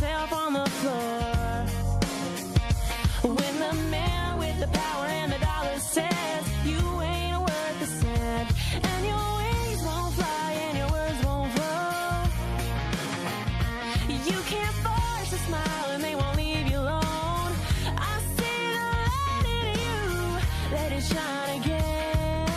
myself on the floor. When the man with the power and the dollar says you ain't worth a cent, and your wings won't fly and your words won't flow. You can't force a smile and they won't leave you alone. I see the light in you, let it shine again.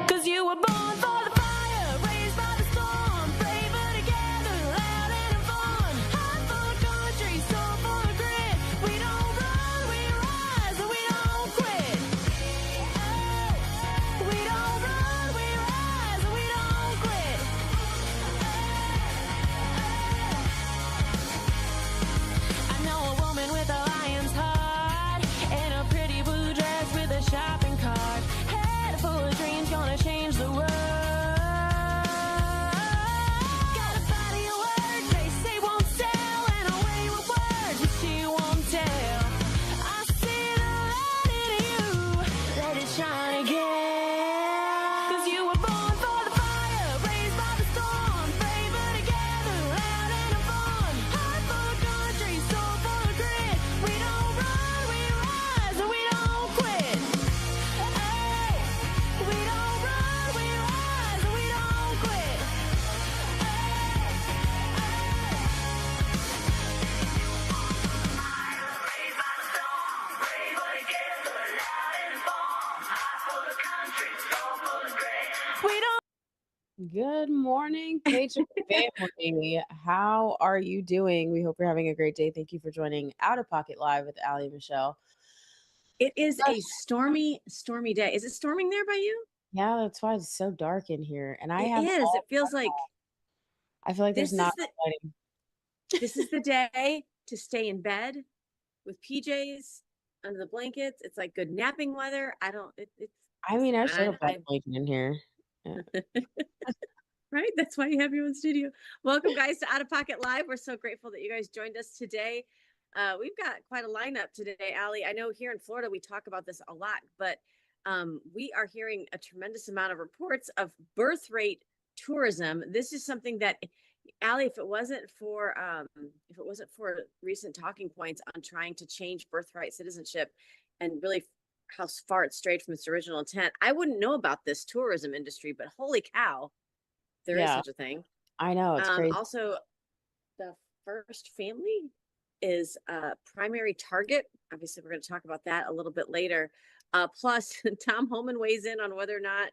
'Cause you were born for the fire, raised by the storm, braver together, loud and fun. Heart full of country, soul full of grit. We don't run, we rise, and we don't quit. Oh, we don't run, we rise, and we don't quit. I know a woman with a lion's heart and a pretty blue dress with a shopping cart. Head full of dreams, gonna change the world. Got a body of words they say won't sell, and a way with words that she won't tell. I see the light in you, let it shine again. 'Cause you were born for the fire, raised by the storm, braver together, loud and fun. Heart full of country, soul full of grit. We don't run, we rise, and we don't quit. Hey, we don't run, we rise, and we don't quit. We don't. Good morning, Patriot family. How are you doing? We hope you're having a great day. Thank you for joining Out of Pocket Live with Allie and Michelle. It is a stormy day. Is it storming there by you? Yeah, that's why it's so dark in here. And I It have is. all, It feels like I feel like there's this is not the lighting. this is the day to stay in bed with PJs under the blankets. It's like good napping weather. I don't. It's I mean, I listen, should have brought lighting in here. Yeah. right. That's why you have your own studio. Welcome, guys, to Out of Pocket Live. We're so grateful that you guys joined us today. We've got quite a lineup today, Allie. I know here in Florida we talk about this a lot, but we are hearing a tremendous amount of reports of birth rate tourism. This is something that, Allie, if it wasn't for recent talking points on trying to change birthright citizenship and really how far it strayed from its original intent, I wouldn't know about this tourism industry. But holy cow, there is Yeah, such a thing. I know. It's crazy. Also, the first family is a primary target. Obviously, we're going to talk about that a little bit later. Plus, Tom Homan weighs in on whether or not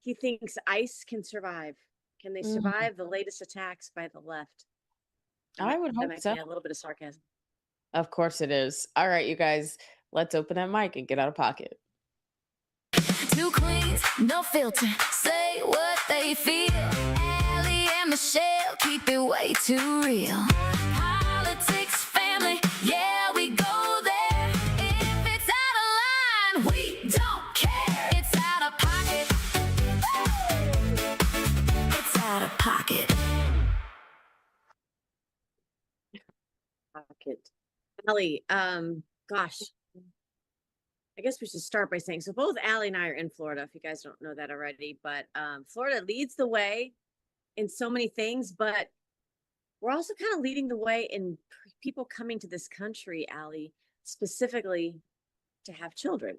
he thinks ICE can survive. Can they Mhm. survive the latest attacks by the left? I would That hope might so. be a little bit of sarcasm. Of course it is. All right, you guys, let's open that mic and get out of pocket. Two queens, no filter, say what they feel. Allie and Michelle keep it way too real. Politics, family, yeah, we go there. If it's out of line, we don't care. It's out of pocket. It's out of pocket. Pocket. Allie, gosh, I guess we should start by saying, so both Allie and I are in Florida, if you guys don't know that already, but Florida leads the way in so many things, but we're also kind of leading the way in people coming to this country, Allie, specifically to have children.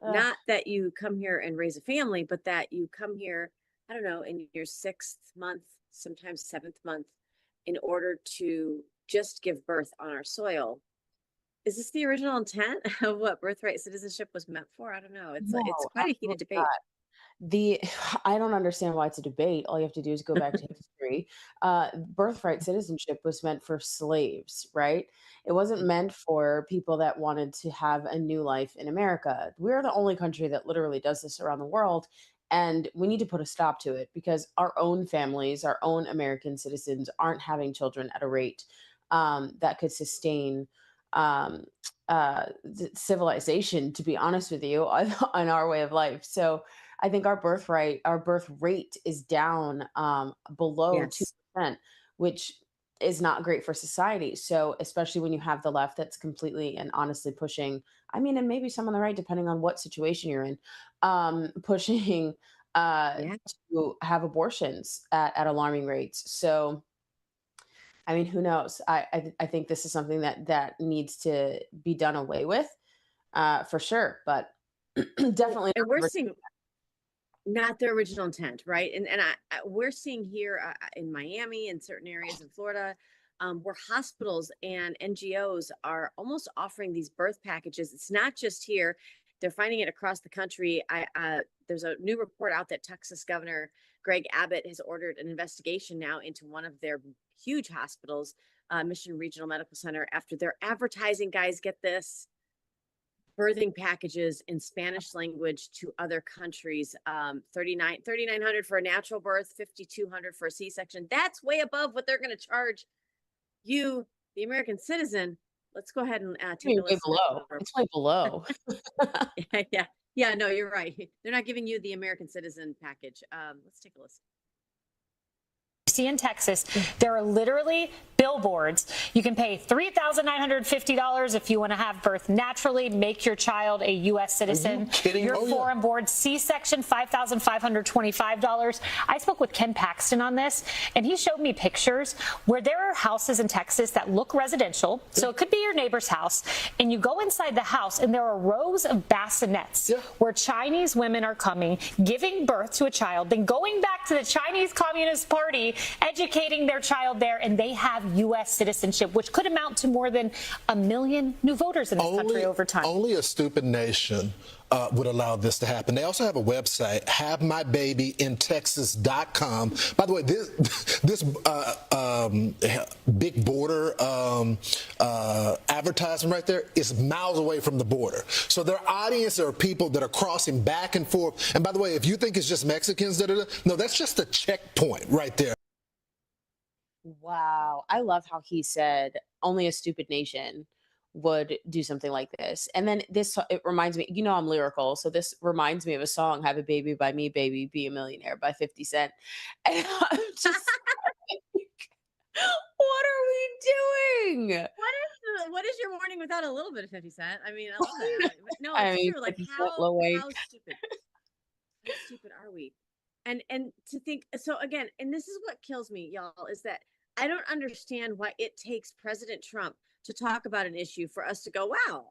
Ugh. Not that you come here and raise a family, but that you come here, I don't know, in your 6th month, sometimes 7th month, in order to just give birth on our soil. Is this the original intent of what birthright citizenship was meant for? I don't know. It's No, quite a absolutely heated debate. not. I don't understand why it's a debate. All you have to do is go back to history. Birthright citizenship was meant for slaves, right? It wasn't meant for people that wanted to have a new life in America. We're the only country that literally does this around the world. And we need to put a stop to it because our own families, our own American citizens aren't having children at a rate that could sustain um, civilization, to be honest with you, on our way of life. So I think our birth rate is down below Yes. 2%, which is not great for society. So especially when you have the left that's completely and honestly pushing, I mean, and maybe some on the right, depending on what situation you're in, pushing uh, Yeah. to have abortions at alarming rates. So I mean, who knows? I think this is something that needs to be done away with, for sure. But definitely And not we're the seeing not their original intent, right? And we're seeing here in Miami and certain areas in Florida, where hospitals and NGOs are almost offering these birth packages. It's not just here; they're finding it across the country. There's a new report out that Texas Governor Greg Abbott has ordered an investigation now into one of their huge hospitals, Mission Regional Medical Center, after their advertising. Guys, get this, birthing packages in Spanish language to other countries. 3,900 for a natural birth, 5,200 for a C-section. That's way above what they're going to charge you, the American citizen. Let's go ahead and I take mean, a way listen. below. It's way below. Yeah, yeah, yeah. No, you're right. They're not giving you the American citizen package. Let's take a listen. See in Texas, there are literally billboards. You can pay $3,950 if you want to have birth naturally, make your child a U.S. citizen. Are you kidding? Your Oh, foreign board C-section, $5,525. I spoke with Ken Paxton on this, and he showed me pictures where there are houses in Texas that look residential. So it could be your neighbor's house, and you go inside the house, and there are rows of bassinets where Chinese women are coming, giving birth to a child, then going back to the Chinese Communist Party, educating their child there, and they have U.S. citizenship, which could amount to more than 1 million new voters in this country over time. Only a stupid nation would allow this to happen. They also have a website, havemybabyintexas.com. By the way, this big border advertisement right there is miles away from the border. So their audience are people that are crossing back and forth. And by the way, if you think it's just Mexicans, no, that's just a checkpoint right there. Wow. I love how he said only a stupid nation would do something like this. And then it reminds me, I'm lyrical. So this reminds me of a song, Have a Baby by Me, Baby, Be a Millionaire by 50 Cent. And I'm just like, what are we doing? What is your morning without a little bit of 50 Cent? I mean, I love that. No, I it's mean, true. Like 50 Cent, how low wage. stupid. How stupid are we? And to think so again, and this is what kills me, y'all, is that I don't understand why it takes President Trump to talk about an issue for us to go, wow,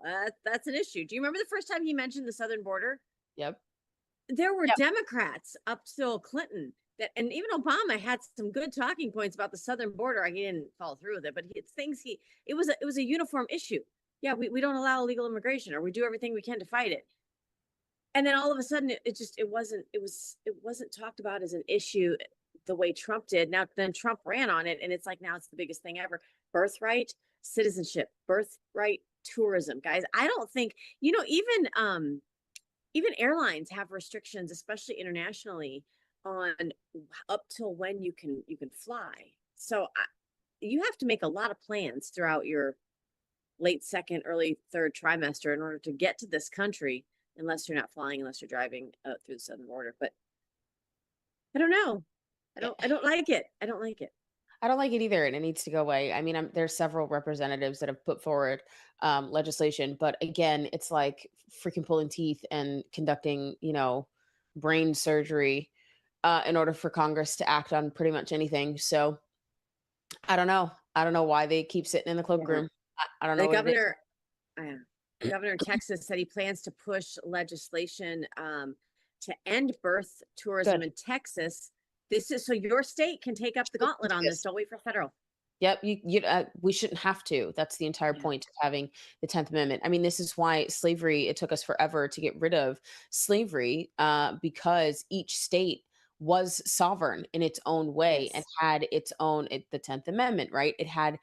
that's an issue. Do you remember the first time he mentioned the southern border? Yep. There were Democrats up till Clinton that, and even Obama had some good talking points about the southern border. He didn't follow through with it, but it's things it was a uniform issue. Yeah, we don't allow illegal immigration, or we do everything we can to fight it. And then all of a sudden it wasn't talked about as an issue the way Trump did. Now then Trump ran on it, and it's like now it's the biggest thing ever. Birthright citizenship, birthright tourism. Guys, I don't think, even airlines have restrictions, especially internationally, on up till when you can fly. So you have to make a lot of plans throughout your late second, early third trimester in order to get to this country, unless you're not flying, unless you're driving through the southern border. But I don't know. I don't like it. I don't like it. I don't like it either, and it needs to go away. I mean, there's several representatives that have put forward legislation, but again, it's like freaking pulling teeth and conducting, brain surgery in order for Congress to act on pretty much anything. So I don't know. I don't know why they keep sitting in the cloakroom. I don't know. The what it is. governor, the governor in Texas said he plans to push legislation to end birth tourism Good. in Texas. This is so your state can take up the gauntlet on this. Don't wait for federal. Yep, we shouldn't have to. That's the entire point of having the 10th Amendment. I mean, this is why slavery, it took us forever to get rid of slavery, because each state was sovereign in its own way and had its own, the 10th Amendment, right? It had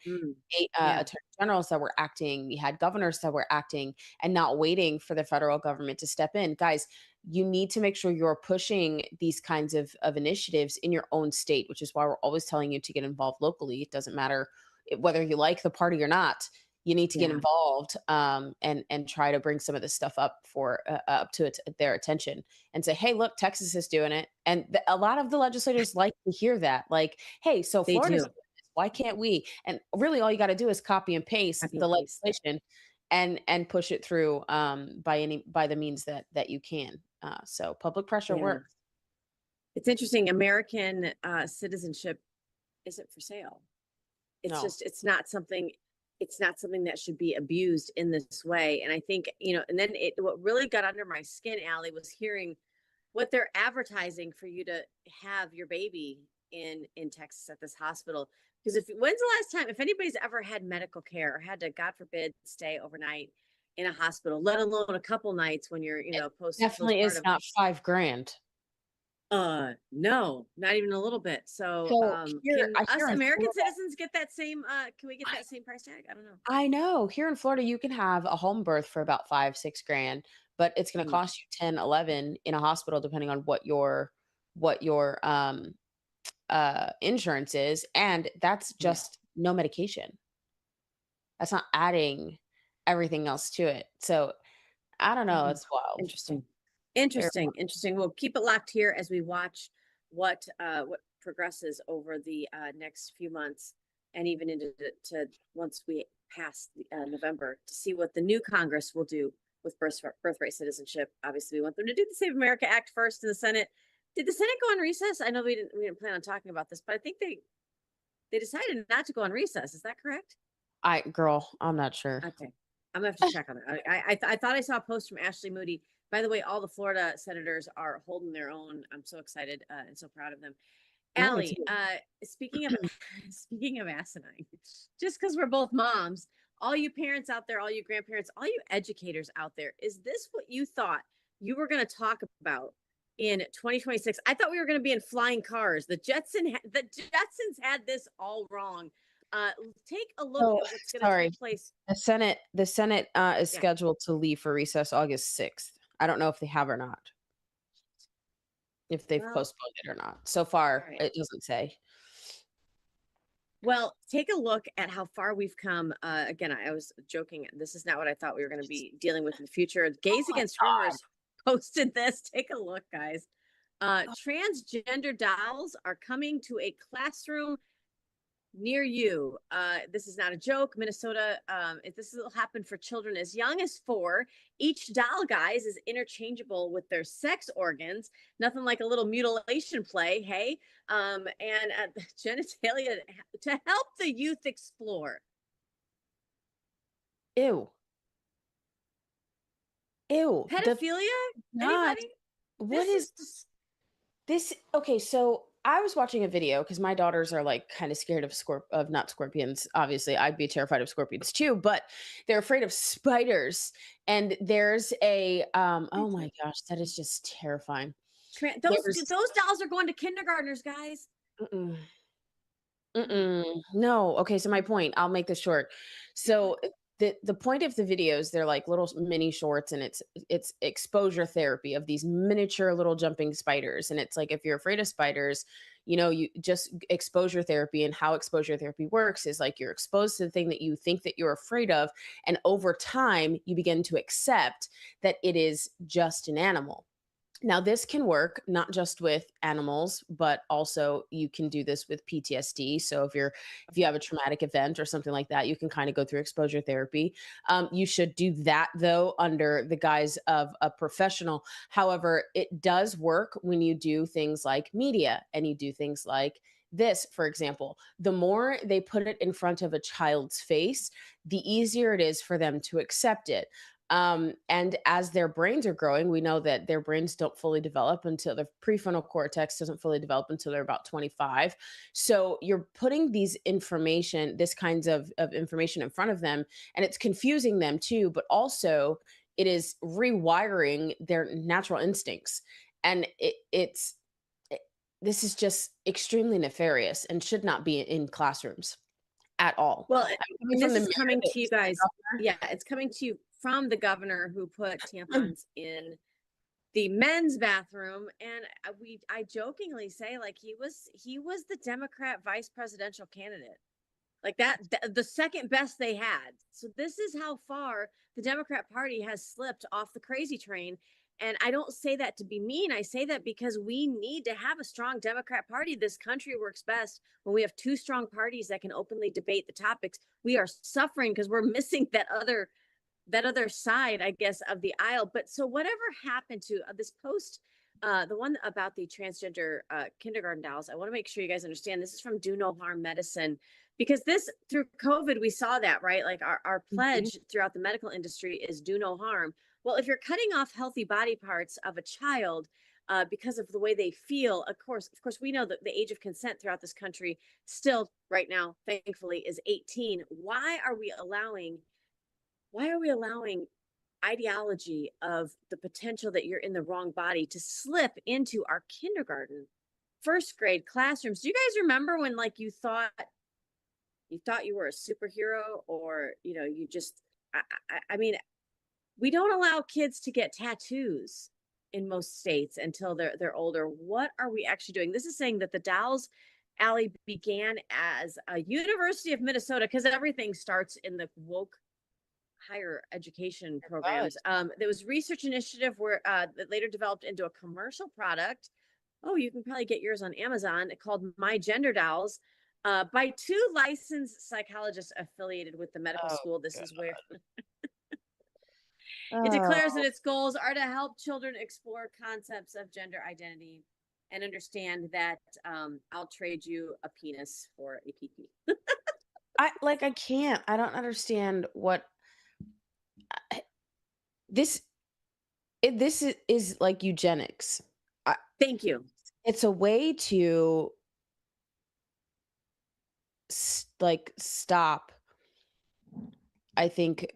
attorney generals that were acting, we had governors that were acting and not waiting for the federal government to step in. Guys, you need to make sure you're pushing these kinds of initiatives in your own state, which is why we're always telling you to get involved locally. It doesn't matter whether you like the party or not. You need to get involved and try to bring some of this stuff up to their attention and say, hey, look, Texas is doing it. And a lot of the legislators like to hear that. Like, hey, so Florida's doing this. Why can't we? And really all you got to do is copy and paste the legislation and push it through by the means that you can. So public pressure works. It's interesting. American citizenship isn't for sale. it's No. just, it's not something that should be abused in this way. And I think, and then what really got under my skin, Allie, was hearing what they're advertising for you to have your baby in Texas at this hospital. Because when's the last time, if anybody's ever had medical care or had to, God forbid, stay overnight in a hospital, let alone a couple nights when you're, Definitely is postpartum. not $5,000. No, not even a little bit. So, So here, can I us hear in American Florida, citizens get that same, can we get that same price tag? I don't know. I know here in Florida, you can have a home birth for about 5-6 grand, but it's going to Mm. cost you 10, 11 in a hospital, depending on what your insurance is. And that's Yeah. just no medication. That's not adding everything else to it. So I don't know. Mhm. It's wild. Interesting. Very Interesting. We'll keep it locked here as we watch what progresses over the next few months, and even into once we pass November, to see what the new Congress will do with birthright citizenship. Obviously, we want them to do the Save America Act first in the Senate. Did the Senate go on recess? I know we didn't plan on talking about this, but I think they decided not to go on recess. Is that correct? girl, I'm not sure. Okay. I'm gonna have to check on it. I thought I saw a post from Ashley Moody. By the way, all the Florida senators are holding their own. I'm so excited and so proud of them. Yeah, me Allie, too. speaking of speaking of asinine, just because we're both moms, all you parents out there, all you grandparents, all you educators out there, is this what you thought you were going to talk about in 2026? I thought we were going to be in flying cars. The Jetsons had this all wrong. Take a look Oh, at what's going to sorry. take place. The Senate is Yeah. scheduled to leave for recess August 6th. I don't know if they have or not, if they've Well, postponed it or not. So far, all right. it doesn't say. Well, take a look at how far we've come. Again, I was joking. This is not what I thought we were going to be dealing with in the future. Gays Oh my Against God. Rumors posted this. Take a look, guys. Transgender dolls are coming to a classroom near you. This is not a joke. Minnesota, if this will happen for children as young as 4. Each doll, guys, is interchangeable with their sex organs. Nothing like a little mutilation play, hey? And genitalia to help the youth explore. Ew. Ew. Pedophilia? Not. Anybody? What This is this? Okay, so I was watching a video because my daughters are like kind of scared of not scorpions. Obviously, I'd be terrified of scorpions too, but they're afraid of spiders. And there's a oh my gosh, that is just terrifying. Those There's dolls are going to kindergartners, guys. mm-mm. No. Okay, so my point, I'll make this short. So the point of the videos, they're like little mini shorts, and it's exposure therapy of these miniature little jumping spiders. And it's like, if you're afraid of spiders, you just exposure therapy. And how exposure therapy works is like, you're exposed to the thing that you think that you're afraid of, and over time you begin to accept that it is just an animal. Now, this can work not just with animals, but also you can do this with PTSD. So if you have a traumatic event or something like that, you can kind of go through exposure therapy. You should do that though under the guise of a professional. However, it does work when you do things like media and you do things like this, for example. The more they put it in front of a child's face, the easier it is for them to accept it. And as their brains are growing, we know that their brains don't fully develop until the prefrontal cortex doesn't fully develop until they're about 25. So you're putting this kinds of information in front of them, and it's confusing them too, but also it is rewiring their natural instincts. And this is just extremely nefarious and should not be in classrooms at all. Well, Coming and from this the is mirror coming that to you is the guys. governor. Yeah, it's coming to you from the governor who put tampons in the men's bathroom. And I jokingly say, like, he was the Democrat vice presidential candidate. Like that, the second best they had. So this is how far the Democrat Party has slipped off the crazy train. And I don't say that to be mean. I say that because we need to have a strong Democrat Party. This country works best when we have two strong parties that can openly debate the topics. We are suffering because we're missing that other side, I guess, of the aisle. But so whatever happened to this post, the one about the transgender kindergarten dolls, I want to make sure you guys understand this is from Do No Harm Medicine. because this through COVID, we saw that, right? Like our Mhm. pledge throughout the medical industry is do no harm. Well, if you're cutting off healthy body parts of a child because of the way they feel, of course, we know that the age of consent throughout this country still right now, thankfully, is 18. Why are we allowing ideology of the potential that you're in the wrong body to slip into our kindergarten, first grade classrooms? Do you guys remember when like you thought you were a superhero, or you just I mean, we don't allow kids to get tattoos in most states until they're older. What are we actually doing? This is saying that the Dalles Alley began as a University of Minnesota, because everything starts in the woke higher education programs. does. There was research initiative where that later developed into a commercial product. Oh, you can probably get yours on Amazon, called My Gender Dolls, by two licensed psychologists affiliated with the medical Oh, school. This God. is where it declares that Oh, its goals are to help children explore concepts of gender identity and understand that I'll trade you a penis for a pee. I can't. I don't understand what this this is like eugenics. I, Thank you. it's a way to like stop, I think,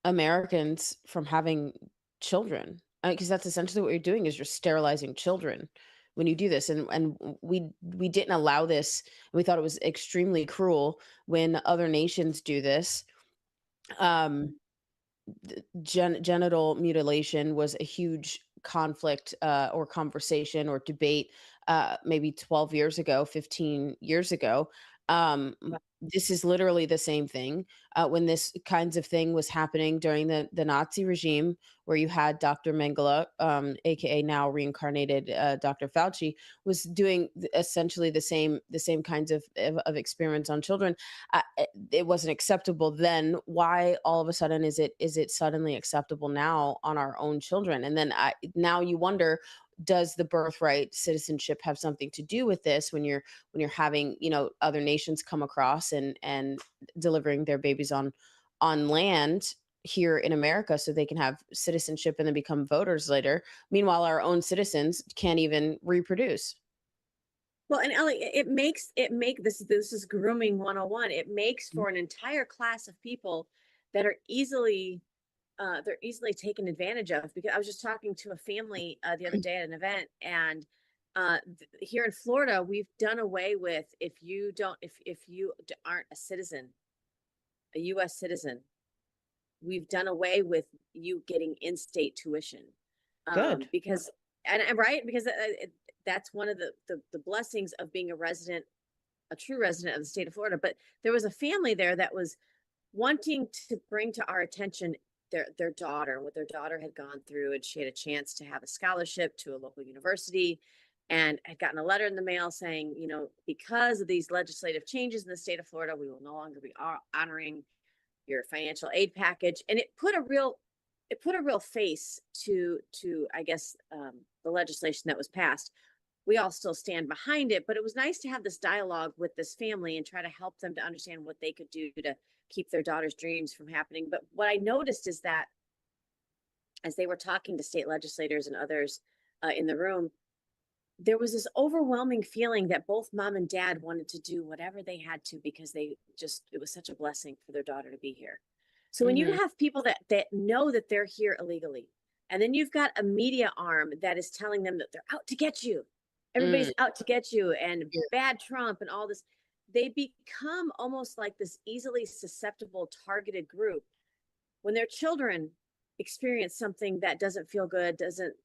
Americans from having children, because that's essentially what you're doing is you're sterilizing children when you do this, and we didn't allow this. We thought it was extremely cruel when other nations do this. Um, genital mutilation was a huge conflict or conversation or debate maybe 12 years ago, 15 years ago. This is literally the same thing. When this kinds of thing was happening during the Nazi regime, where you had Dr. Mengele, aka now reincarnated Dr. Fauci, was doing essentially the same kinds of experiments on children. It wasn't acceptable then. Why all of a sudden is it suddenly acceptable now on our own children? And then now you wonder, does the birthright citizenship have something to do with this, when you're having other nations come across and delivering their babies on land here in America so they can have citizenship and then become voters later? Meanwhile, our own citizens can't even reproduce. Well, and Ellie, this is grooming 101. It makes for an entire class of people that are they're easily taken advantage of. Because I was just talking to a family the other day at an event, and here in Florida, we've done away with, if you aren't a citizen, a U.S. citizen, we've done away with you getting in-state tuition, Good. because and right, because that's one of the blessings of being a true resident of the state of Florida. But there was a family there that was wanting to bring to our attention their daughter, what their daughter had gone through, and she had a chance to have a scholarship to a local university, and had gotten a letter in the mail saying, because of these legislative changes in the state of Florida, we will no longer be honoring your financial aid package. And it put a real face to I guess the legislation that was passed. We all still stand behind it, but it was nice to have this dialogue with this family and try to help them to understand what they could do to keep their daughter's dreams from happening. But what I noticed is that as they were talking to state legislators and others in the room, there was this overwhelming feeling that both mom and dad wanted to do whatever they had to, because it was such a blessing for their daughter to be here. So when you Mhm. have people that know that they're here illegally, and then you've got a media arm that is telling them that they're out to get you, Mm. everybody's out to get you, and bad Trump and all this, they become almost like this easily susceptible targeted group. When their children experience something that doesn't feel good, doesn't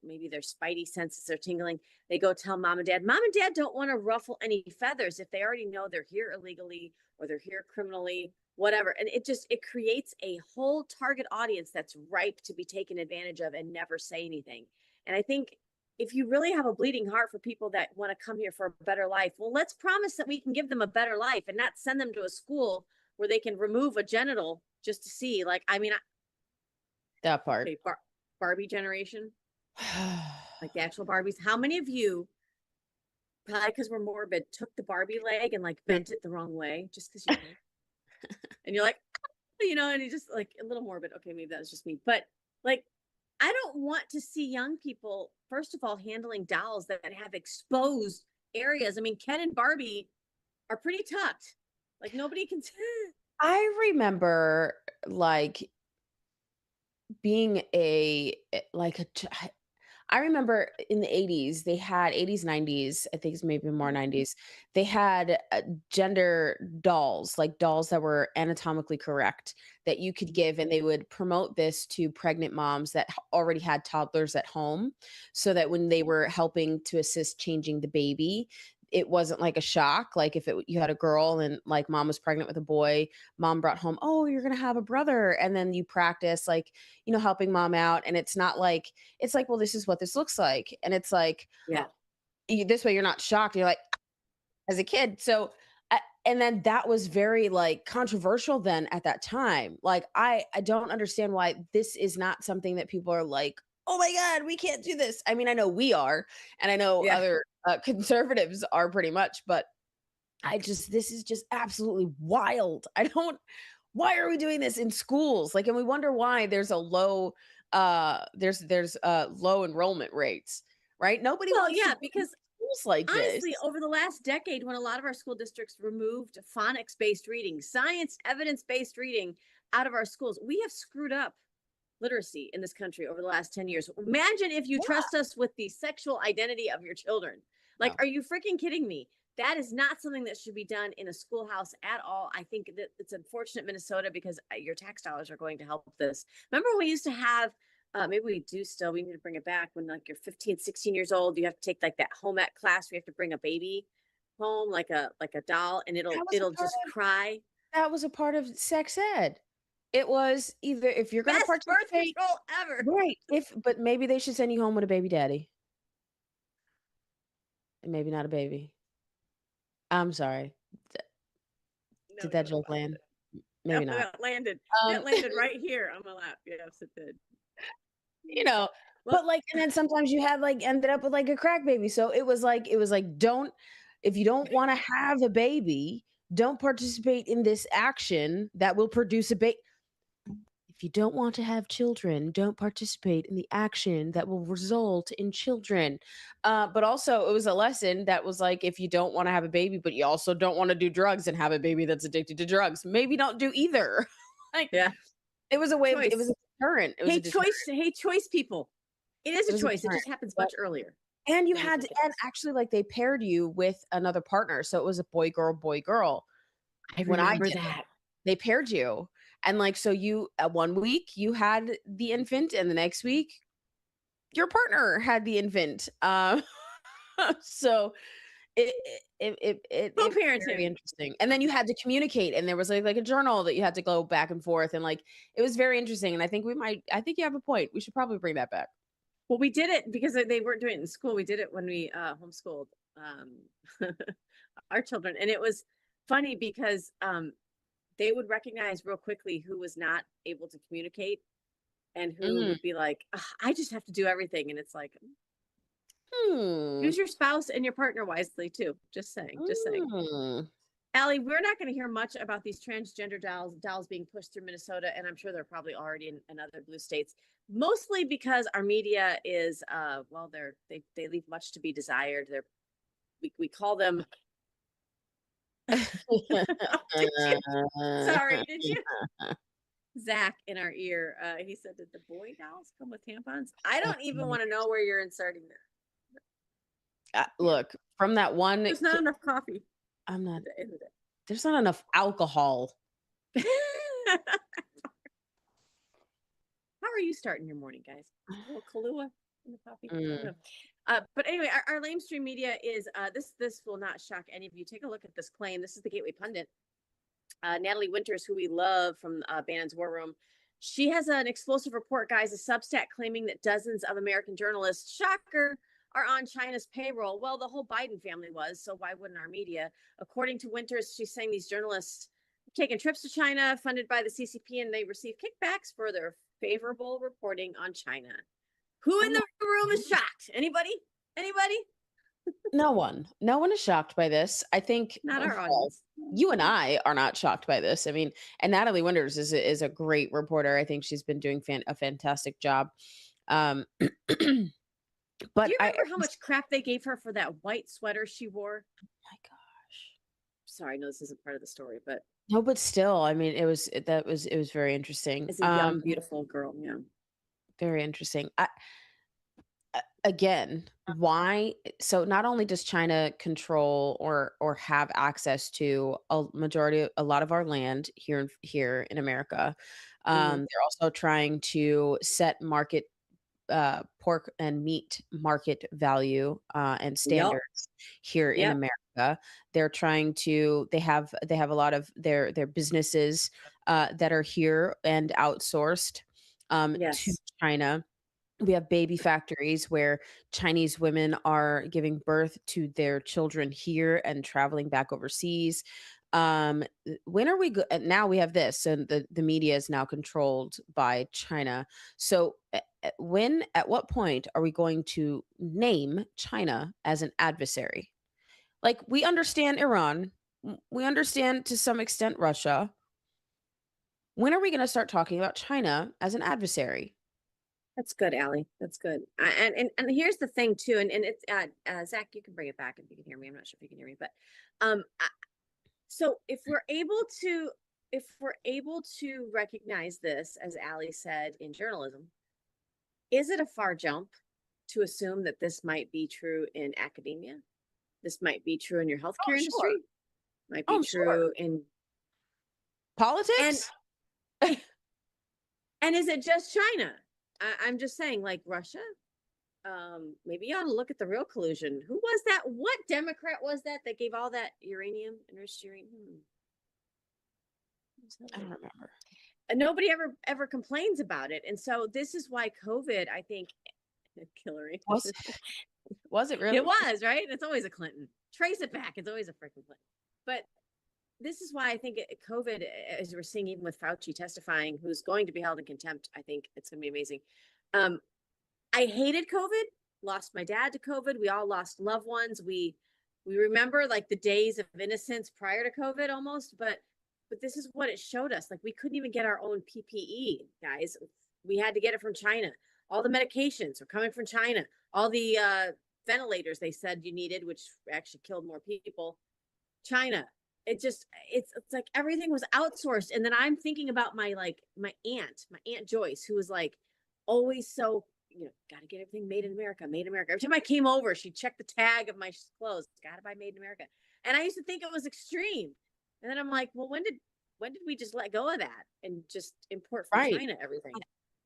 maybe their spidey senses are tingling, they go tell mom and dad. Mom and dad don't want to ruffle any feathers if they already know they're here illegally or they're here criminally, whatever. And it creates a whole target audience that's ripe to be taken advantage of and never say anything. And I think if you really have a bleeding heart for people that want to come here for a better life, well, let's promise that we can give them a better life and not send them to a school where they can remove a genital just to see. Like, I mean, That part. okay, Barbie generation, like the actual Barbies. How many of you probably because we're morbid, took the Barbie leg and like bent it the wrong way just because you could. And you're like, and you just like a little morbid. Okay, maybe that was just me. But like, I don't want to see young people, first of all, handling dolls that have exposed areas. I mean, Ken and Barbie are pretty tucked. Like nobody can. I remember like being I remember in the 80s, they had 80s, 90s, I think it's maybe more 90s, they had gender dolls, like dolls that were anatomically correct that you could give, and they would promote this to pregnant moms that already had toddlers at home so that when they were helping to assist changing the baby, it wasn't like a shock. Like if you had a girl and like mom was pregnant with a boy, mom brought home, oh, you're going to have a brother. And then you practice like, helping mom out. And it's not like, it's like, well, this is what this looks like. And it's like, Yeah. this way you're not shocked. You're like, as a kid. So, and then that was very like controversial then at that time. Like, I don't understand why this is not something that people are like, oh my God, we can't do this. I mean, I know we are, and I know Yeah. other conservatives are pretty much, but this is just absolutely wild. Why are we doing this in schools? Like, and we wonder why there's a low, there's low enrollment rates, right? Nobody Well, wants to yeah, go to because schools like this. honestly, over the last decade, when a lot of our school districts removed phonics-based reading, science, evidence-based reading out of our schools, we have screwed up literacy in this country over the last 10 years. Imagine if you trust us with the sexual identity of your children. Like, No. are you freaking kidding me? That is not something that should be done in a schoolhouse at all. I think that it's unfortunate, Minnesota, because your tax dollars are going to help this. Remember when we used to have, maybe we do still, we need to bring it back when like you're 15, 16 years old, you have to take like that home ec class where you have to bring a baby home, like a doll, and That was a it'll part just of cry. that was a part of sex ed. It was either if you're going to Best birth participate, control ever. right? But maybe they should send you home with a baby daddy, and maybe not a baby. I'm sorry. Did that joke land? No, Maybe not. that landed. Um, That landed right here on my lap. Yes, it did. you know, Well, but like, and then sometimes you had like ended up with like a crack baby. So it was like don't, if you don't want to have a baby, don't participate in this action that will produce a baby. If you don't want to have children, don't participate in the action that will result in children. But also, it was a lesson that was like, if you don't want to have a baby, but you also don't want to do drugs and have a baby that's addicted to drugs, maybe don't do either. Like, yeah, it was a way. It was choice. a deterrent. It was a deterrent. Hey, choice people. It is It a was a choice. It deterrent. just happens Yep. much earlier And you than we had think it and does. actually, like, they paired you with another partner, so it was a boy, girl, boy, girl. I When I remember did it, that. they paired you, and, like, so you one week, you had the infant, and the next week, your partner had the infant. So it was very Co-parenting. interesting, and then you had to communicate, and there was, like, a journal that you had to go back and forth, and, like, it was very interesting, and I think you have a point. We should probably bring that back. Well, we did it because they weren't doing it in school. We did it when we homeschooled our children, and it was funny because they would recognize real quickly who was not able to communicate and who Mm. would be like, "Ugh, I just have to do everything," and it's like, Hmm. use your spouse and your partner wisely too. Just saying. Just saying. Mm. Allie, we're not going to hear much about these transgender dolls being pushed through Minnesota, and I'm sure they're probably already in other blue states. Mostly because our media is, well, they leave much to be desired. We call them. Sorry, did you? Zach in our ear, he said, "Did the boy dolls come with tampons?" I don't even want to know where you're inserting that. Look, from that one, There's not enough coffee. I'm not. At the end of it. There's not enough alcohol. How are you starting your morning, guys? A little Kahlua in the coffee. I don't know. But anyway, our lamestream media is this will not shock any of you. Take a look at this claim. This is the Gateway Pundit. Natalie Winters, who we love from Bannon's War Room, she has an explosive report, guys, a Substack claiming that dozens of American journalists, shocker, are on China's payroll. Well, the whole Biden family was, so why wouldn't our media? According to Winters, she's saying these journalists have taken trips to China funded by the CCP, and they receive kickbacks for their favorable reporting on China. Who in the room is shocked? Anybody? No one is shocked by this. I think Not our well, audience. you and I are not shocked by this. I mean, and Natalie Winters is a great reporter. I think she's been doing a fantastic job. Um, but Do you I, remember how much crap they gave her for that white sweater she wore? my gosh, Sorry, I know this isn't part of the story, but no, but still, I mean, it was very interesting. as a young, beautiful girl, yeah. Very interesting. Again, why? So not only does China control or have access to a lot of our land here in America, they're also trying to set market pork and meat market value and Yep. standards here in Yep. America. They're trying to. They have a lot of their businesses that are here and outsourced to Yes. China. We have baby factories where Chinese women are giving birth to their children here and traveling back overseas. When are we now we have this, and the media is now controlled by China. So at what point are we going to name China as an adversary? Like, we understand Iran, we understand to some extent Russia. When are we going to start talking about China as an adversary? That's good, Allie. That's good. And here's the thing too, and it's Zach, you can bring it back if you can hear me. I'm not sure if you can hear me, but so if we're able to recognize this, as Allie said, in journalism, is it a far jump to assume that this might be true in academia? This might be true in your healthcare Oh, industry, sure. might be Oh, true sure. in and Politics? and is it just China? I'm just saying, like Russia, maybe you ought to look at the real collusion. Who was that? What Democrat was that gave all that uranium, enriched uranium? I don't remember. And nobody ever complains about it. And so this is why COVID, I think, Hillary. Was it really? It was, right? It's always a Clinton. Trace it back. It's always a freaking Clinton. But this is why I think COVID, as we're seeing, even with Fauci testifying, who's going to be held in contempt, I think it's going to be amazing. I hated COVID, lost my dad to COVID. We all lost loved ones. We remember like the days of innocence prior to COVID almost, but this is what it showed us. Like, we couldn't even get our own PPE, guys. We had to get it from China. All the medications were coming from China. All the ventilators they said you needed, which actually killed more people, China. It's like everything was outsourced. And then I'm thinking about my aunt Joyce, who was like always so, got to get everything made in America, made in America. Every time I came over, she'd check the tag of my clothes, got to buy made in America. And I used to think it was extreme. And then I'm like, well, when did we just let go of that and just import from Right. China everything?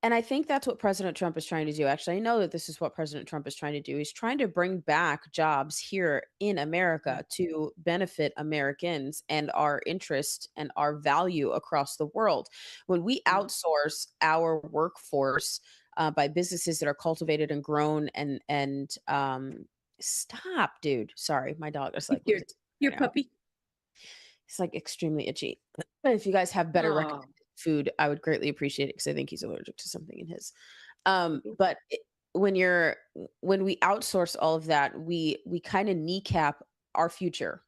And I think that's what President Trump is trying to do. Actually, I know that this is what President Trump is trying to do. He's trying to bring back jobs here in America to benefit Americans and our interest and our value across the world. When we outsource our workforce by businesses that are cultivated and grown and stop, dude. Sorry, my dog is like Your puppy. It's like extremely itchy. If you guys have better recommended food, I would greatly appreciate it because I think he's allergic to something in his. But when we outsource all of that, we kind of kneecap our future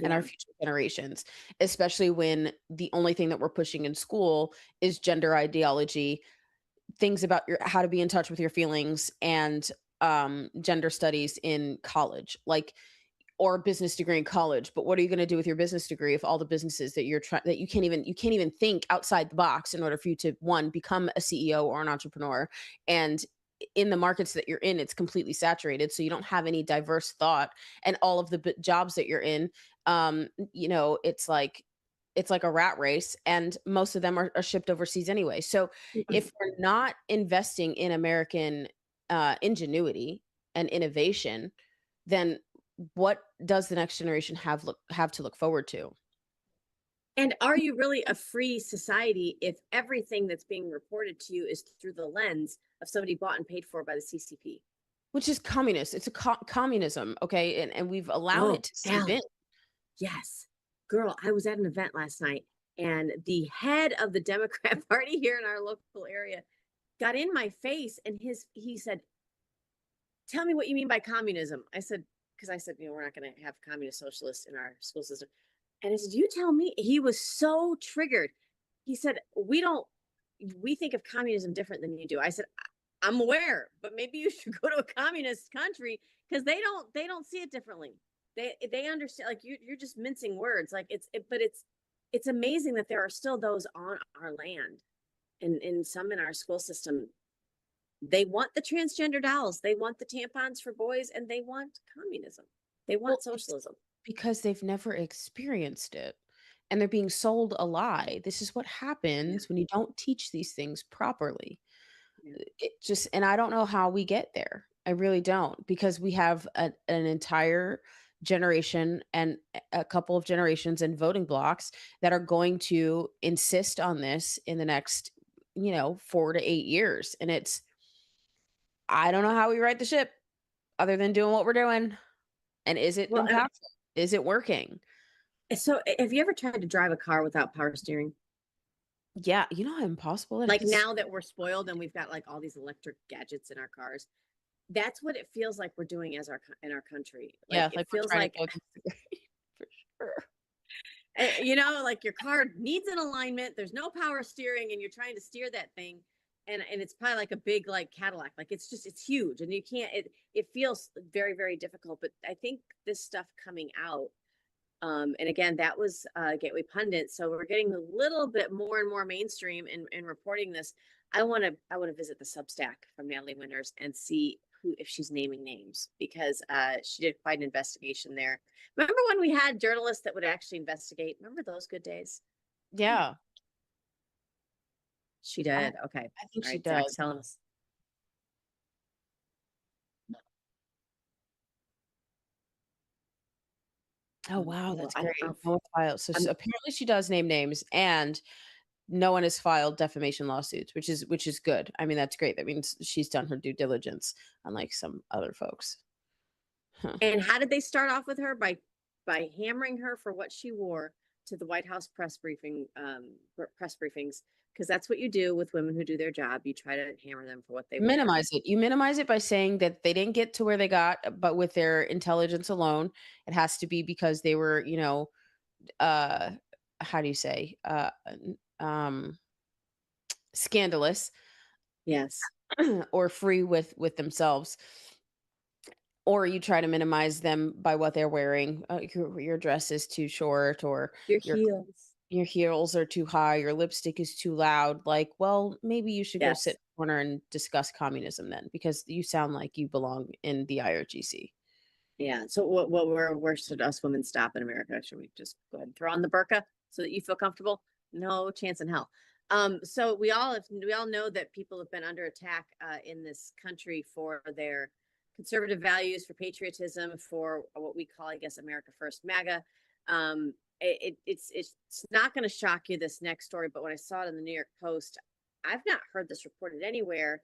and our future generations, especially when the only thing that we're pushing in school is gender ideology, things about how to be in touch with your feelings, and gender studies in college. Like, or a business degree in college, but what are you going to do with your business degree if all the businesses that you can't even think outside the box in order for you to, one, become a CEO or an entrepreneur, and in the markets that you're in, it's completely saturated, so you don't have any diverse thought, and all of the jobs that you're in, it's like a rat race, and most of them are shipped overseas anyway. So if we're not investing in American ingenuity and innovation, then what does the next generation have to look forward to? And are you really a free society if everything that's being reported to you is through the lens of somebody bought and paid for by the CCP? Which is communist. It's a communism, okay? And we've allowed it to seep in. Yes. Girl, I was at an event last night, and the head of the Democrat Party here in our local area got in my face, and he said, "Tell me what you mean by communism." I said, because I said, we're not going to have communist socialists in our school system. And I said, you tell me. He was so triggered. He said, we think of communism different than you do. I said, I'm aware, but maybe you should go to a communist country because they don't see it differently. They understand, like you're just mincing words. Like but it's amazing that there are still those on our land and some in our school system. They want the transgender dolls, they want the tampons for boys, and they want communism. They want socialism. Because they've never experienced it and they're being sold a lie. This is what happens when you don't teach these things properly. It just, and I don't know how we get there. I really don't, because we have an entire generation and a couple of generations and voting blocks that are going to insist on this in the next, 4 to 8 years. And I don't know how we right the ship other than doing what we're doing. And is it Well, impactful? Is it working? So have you ever tried to drive a car without power steering? Yeah, you know how impossible it Like is? now that we're spoiled and we've got like all these electric gadgets in our cars, that's what it feels like we're doing in our country. Like Yeah, it like we're feels trying to like, go against the grain, for sure. like your car needs an alignment. There's no power steering, and you're trying to steer that thing, and it's probably like a big like Cadillac. Like it's huge, and you can't. It feels very, very difficult. But I think this stuff coming out. And again, that was Gateway Pundit. So we're getting a little bit more and more mainstream in reporting this. I want to visit the Substack from Natalie Winters and see if she's naming names, because she did quite an investigation there. Remember when we had journalists that would actually investigate? Remember those good days? Yeah, She did. Okay. I think All she right. Zach's does. telling us. Oh, wow, Well, that's I great. don't know. No one filed. So I'm- apparently she does name names, and no one has filed defamation lawsuits, which is good. I mean, that's great. That means she's done her due diligence, unlike some other folks. Huh. And how did they start off with her? By hammering her for what she wore to the White House press briefings, because that's what you do with women who do their job. You try to hammer them for what they wear. Minimize it. You minimize it by saying that they didn't get to where they got, but with their intelligence alone, it has to be because they were, uh, how do you say, um, scandalous Yes. or free with themselves. Or you try to minimize them by what they're wearing. Your dress is too short, or Your your heels. your heels are too high, your lipstick is too loud. Like, well, maybe you should go sit Yes. in a corner and discuss communism then, because you sound like you belong in the IRGC. Yeah. So where should us women stop in America? Should we just go ahead and throw on the burqa so that you feel comfortable? No chance in hell. So we all know that people have been under attack in this country for their conservative values, for patriotism, for what we call, I guess, America First, MAGA. It's not going to shock you, this next story, but when I saw it in the New York Post, I've not heard this reported anywhere.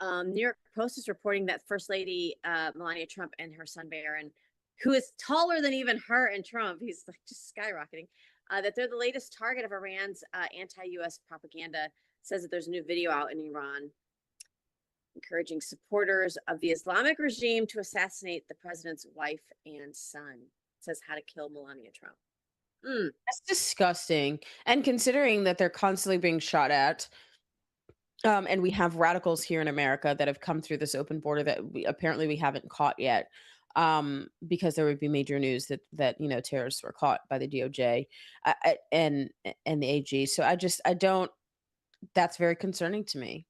New York Post is reporting that First Lady Melania Trump and her son Barron, who is taller than even her and Trump, he's like just skyrocketing, that they're the latest target of Iran's anti-U.S. propaganda. Says that there's a new video out in Iran encouraging supporters of the Islamic regime to assassinate the president's wife and son. It says how to kill Melania Trump. That's disgusting. And considering that they're constantly being shot at, and we have radicals here in America that have come through this open border that apparently we haven't caught yet, because there would be major news that terrorists were caught by the DOJ, and the AG. So I don't. That's very concerning to me.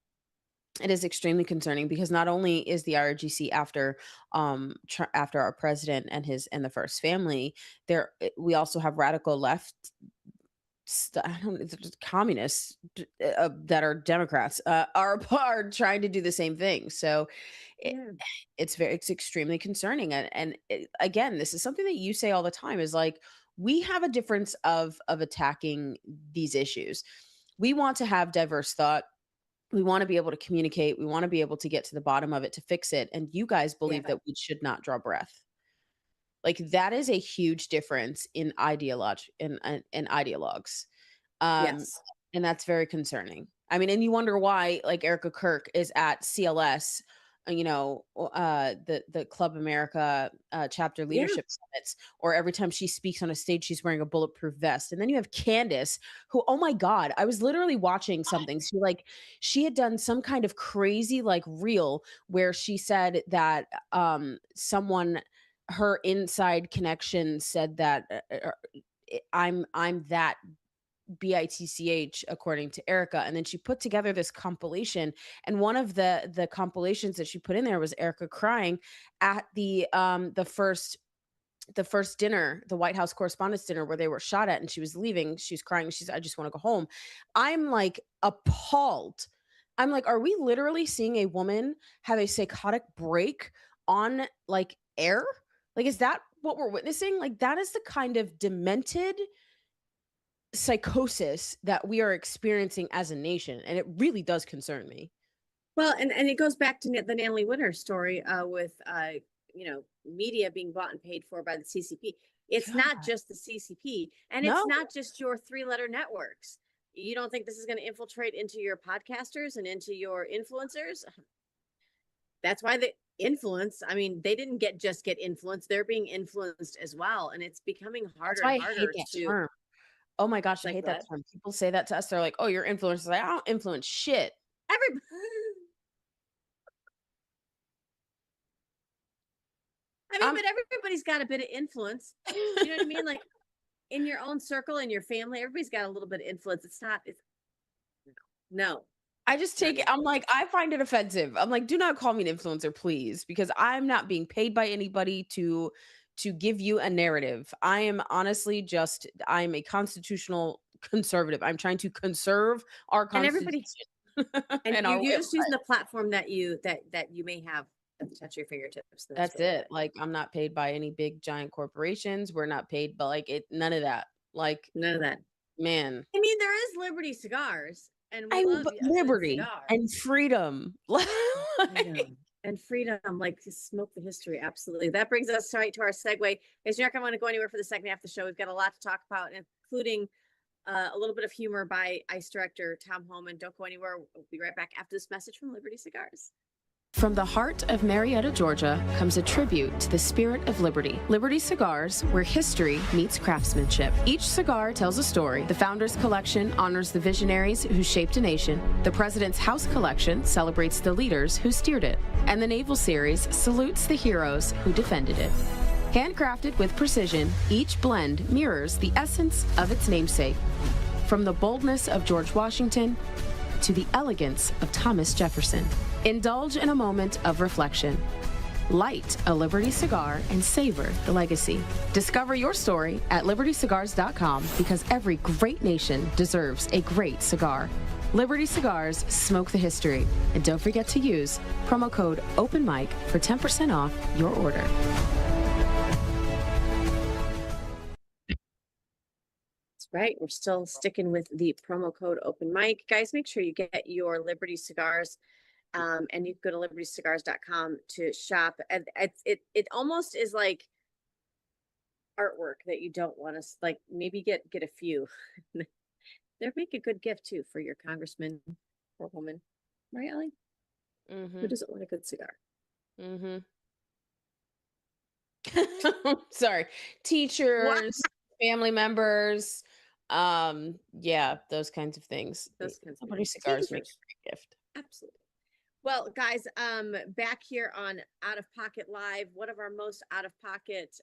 It is extremely concerning, because not only is the IRGC after after our president and the first family, we also have radical left, I don't know, communists that are Democrats, are trying to do the same thing. So Yeah. it's extremely concerning. And again, this is something that you say all the time, is like, we have a difference of attacking these issues. We want to have diverse thought. We want to be able to communicate. We want to be able to get to the bottom of it to fix it. And you guys believe Yeah. that we should not draw breath. Like, that is a huge difference in ideologues. Yes. And that's very concerning. I mean, and you wonder why, like, Erica Kirk is at CLS the Club America chapter Yeah. leadership summits, or every time she speaks on a stage, she's wearing a bulletproof vest. And then you have Candace, who, oh my God, I was literally watching something. She had done some kind of crazy like reel where she said that someone, her inside connection said that I'm that bitch, according to Erica. And then she put together this compilation, and one of the compilations that she put in there was Erica crying at the first dinner, the White House Correspondents' Dinner, where they were shot at, and she was leaving. She was crying. She's, I just want to go home. I'm like appalled. I'm like, are we literally seeing a woman have a psychotic break on like air? Like, is that what we're witnessing? Like, that is the kind of demented psychosis that we are experiencing as a nation. And it really does concern me. Well, and it goes back to the Natalie Winter story with media being bought and paid for by the CCP. It's not just the CCP, and it's No. not just your 3-letter networks. You don't think this is going to infiltrate into your podcasters and into your influencers? That's why the influence, I mean, they didn't just get influenced, they're being influenced as well. And it's becoming harder That's why and I hate harder that to. term. Oh my gosh, I Like hate what? that term. People say that to us. They're like, "Oh, you're influencers." Like, I don't influence shit. Everybody. I mean, I'm- but everybody's got a bit of influence. You know what I mean? Like in your own circle, in your family, everybody's got a little bit of influence. It's no. I just take it. I'm like, I find it offensive. I'm like, do not call me an influencer, please, because I'm not being paid by anybody to give you a narrative. I am honestly I'm a constitutional conservative. I'm trying to conserve our And constitution. everybody, and our way you're of just using life. the platform that you may have at the touch of your fingertips. That's really it. Like, I'm not paid by any big giant corporations. We're not paid, but like none of that. Like, None of that. man. I mean, there is Liberty Cigars, and we I love but a good liberty cigar. and freedom. Freedom. And freedom, like to smoke the history. Absolutely. That brings us right to our segue. Guys, you're not going to want to go anywhere for the second half of the show. We've got a lot to talk about, including a little bit of humor by ICE Director Tom Homan. Don't go anywhere. We'll be right back after this message from Liberty Cigars. From the heart of Marietta, Georgia, comes a tribute to the spirit of liberty. Liberty Cigars, where history meets craftsmanship. Each cigar tells a story. The Founders Collection honors the visionaries who shaped a nation. The President's House Collection celebrates the leaders who steered it. And the Naval Series salutes the heroes who defended it. Handcrafted with precision, each blend mirrors the essence of its namesake. From the boldness of George Washington to the elegance of Thomas Jefferson. Indulge in a moment of reflection. Light a Liberty cigar and savor the legacy. Discover your story at libertycigars.com, because every great nation deserves a great cigar. Liberty Cigars, smoke the history. And don't forget to use promo code OpenMic for 10% off your order. Right. We're still sticking with the promo code Open Mic. Guys, make sure you get your Liberty Cigars. And you can go to libertycigars.com to shop. And it almost is like artwork that you don't want to like maybe get a few. They'd make a good gift too for your congressman or woman. Right, Ellie? Who doesn't want a good cigar? Sorry. Teachers, family members, yeah, those kinds of things. Those kinds of Liberty things. Cigars Teachers. make a great gift. Absolutely. Well, guys, back here on Out of Pocket Live, one of our most out of pocket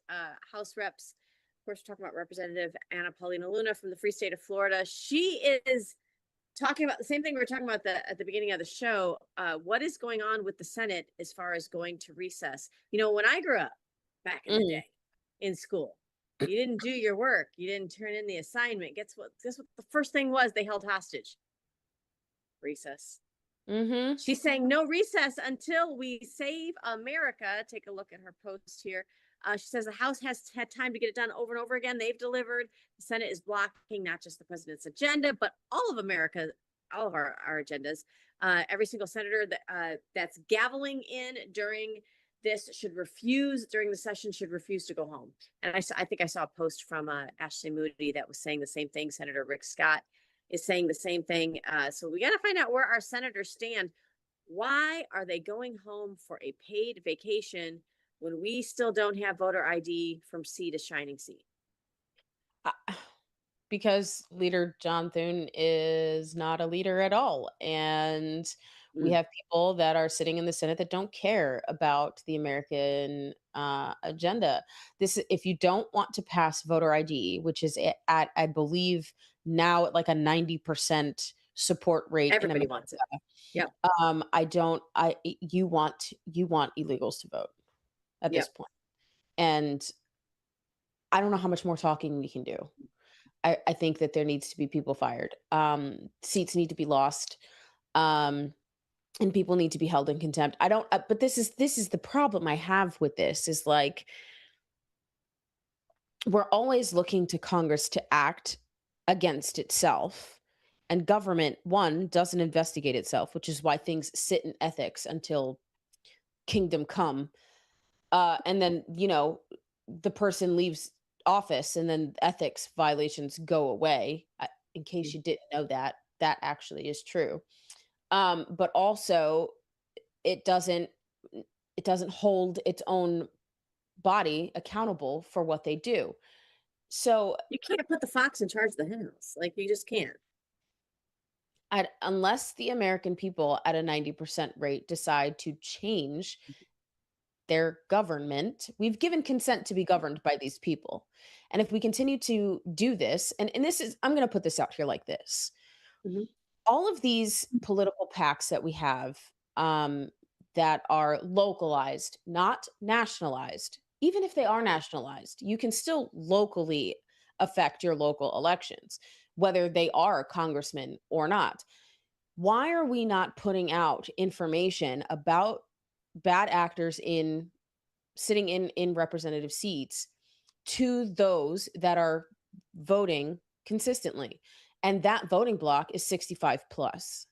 House reps, of course, we're talking about Representative Anna Paulina Luna from the free state of Florida. She is talking about the same thing we were talking about at the beginning of the show. What is going on with the Senate as far as going to recess? You know, when I grew up back in the day in school, you didn't do your work. You didn't turn in the assignment. Guess what the first thing was? They held hostage. Recess. She's saying no recess until we save America. Take a look at her post here. She says the House has had time to get it done over and over again. They've delivered. The Senate is blocking not just the president's agenda, but all of America, all of our agendas. Every single senator that's gaveling in during this during the session should refuse to go home. And I think I saw a post from Ashley Moody that was saying the same thing. Senator Rick Scott is saying the same thing. So we got to find out where our senators stand. Why are they going home for a paid vacation when we still don't have voter ID from sea to shining sea? Uh, because leader John Thune is not a leader at all. And we Mm, have people that are sitting in the Senate that don't care about the American agenda. If you don't want to pass voter ID, which is at I believe now at like a 90% support rate in everybody America, wants it. Yep. I don't. You want illegals to vote at this Yep. point, and I don't know how much more talking we can do. I think that there needs to be people fired. Seats need to be lost, and people need to be held in contempt. I don't. But this is the problem I have with this. Is like we're always looking to Congress to act against itself, and government one doesn't investigate itself, which is why things sit in ethics until kingdom come. And then the person leaves office and then ethics violations go away. In case Mm. you didn't know that, that actually is true. But also it doesn't it doesn't hold its own body accountable for what they do. So You can't put the fox in charge of the henhouse. Like you just can't. unless the American people at a 90% rate decide to change their government. We've given consent to be governed by these people. And if we continue to do this, and this is, I'm going to put this out here like this. Mhm. All of these political pacts that we have that are localized, not nationalized, even if they are nationalized, you can still locally affect your local elections, whether they are congressmen or not. Why are we not putting out information about bad actors in sitting in representative seats to those that are voting consistently? And that voting block is 65 plus.